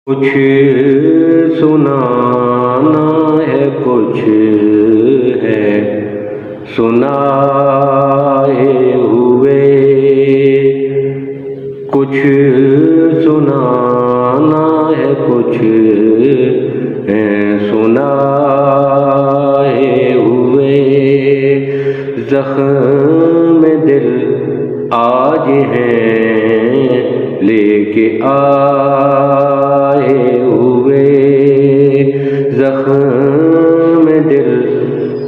کچھ سنانا ہے، کچھ ہے سنائے ہوئے، کچھ سنانا ہے، کچھ ہے سنائے ہوئے، زخم دل آج ہیں لے کے آئے ہوئے، زخم دل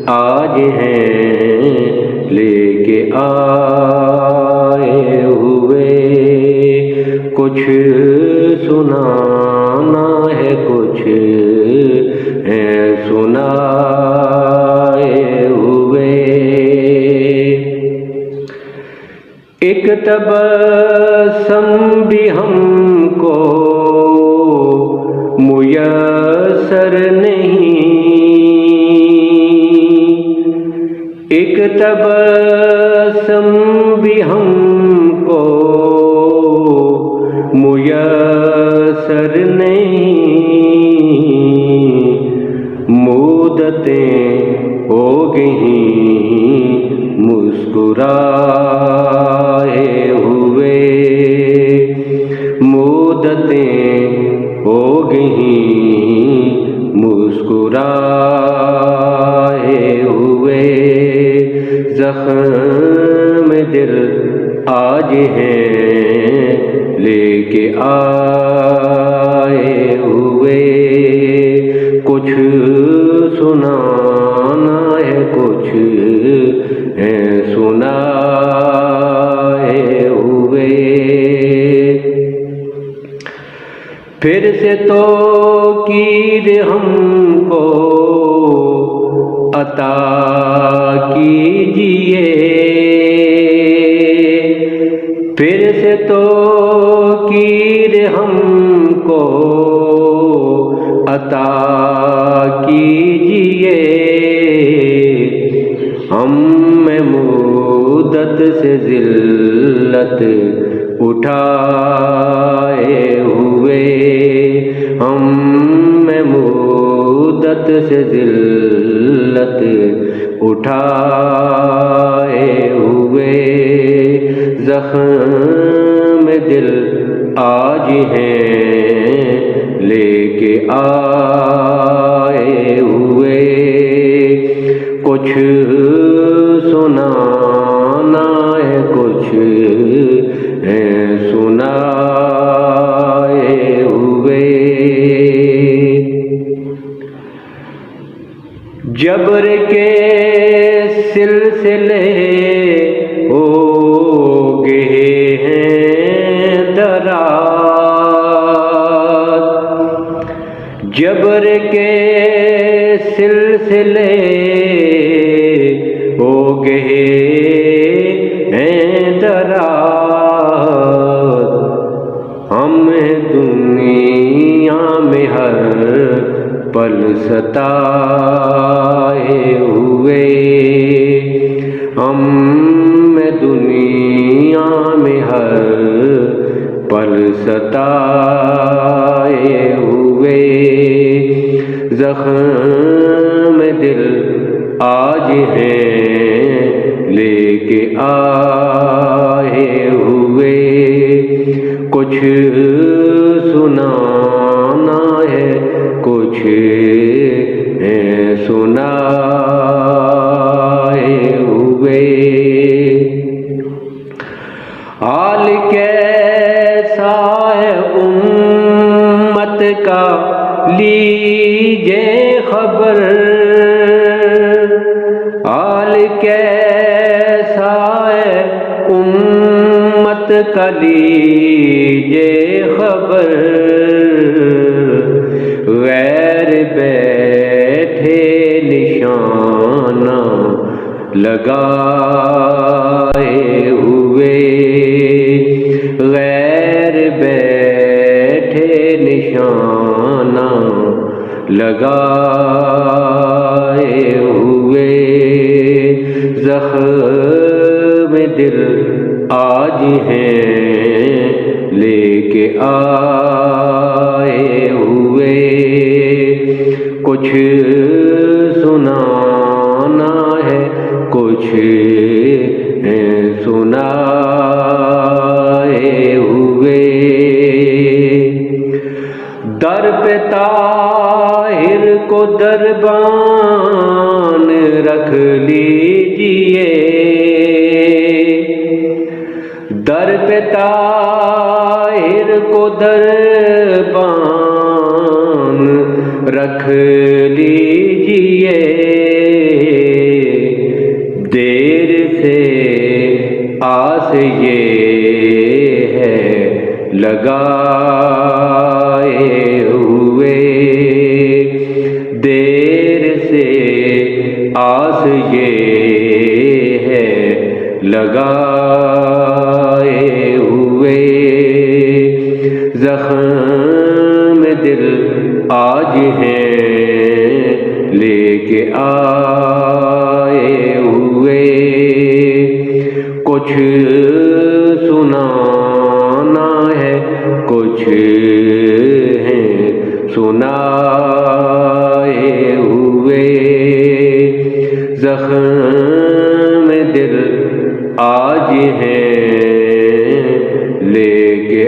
آج ہیں لے کے آئے ہوئے، کچھ سنانا ہے، کچھ ہے سنائے ہوئے، ایک تبسم بھی ہم کو میسر نہیں، ایک تبسم بھی ہم کو میسر نہیں، مدتیں ہو گئیں مسکرائے ہوئے، مدتیں ہو گئیں مسکرائے ہوئے، زخم دل آج ہیں لے کے آئے ہوئے، کچھ سنانا ہے، کچھ ہے سنائے ہوئے، پھر سے توقیر ہم کو عطا کیجیے، پھر سے توقیر ہم کو عطا کیجیے، ہم میں مدت سے ذلت اٹھائے ہوئے، ہم میں مدت سے ذلت اٹھائے ہوئے، زخم دل آج ہیں لے کے آئے ہوئے، کچھ سنانا ہے، کچھ ہے سنائے ہوئے، جبر کے سلسلے ہو گئے ہیں دراز، جبر کے سلسلے ہو گئے ہیں دراز، ہم دنیا میں ہر پل ستائے ہوئے، ہم دنیا میں ہر پل ستائے ہوئے، زخم دل آج ہیں لے کے آئے ہوئے، کچھ سنانا ہے، کچھ ہے سنائے ہوئے، حال کیسا ہے امت کا لیجے خبر، حال کیسا ہے امت کا لیجے خبر، غیر بیٹھے نشانہ لگائے ہوئے، غیر بیٹھے نشانہ لگائے ہوئے، زخم دل آج ہیں لے کے آئے کچھ سنانا ہے کچھ سنائے ہوئے در پہ طاہر کو دربان رکھ لیجئے در پہ طاہر کو دربان رکھ لیجئے دیر سے آس یہ ہے لگائے ہوئے دیر سے آس یہ ہے لگائے ہوئے زخم دل آج ہیں لے کے آئے ہوئے کچھ سنانا ہے کچھ ہیں سنائے ہوئے زخم دل آج ہیں لے کے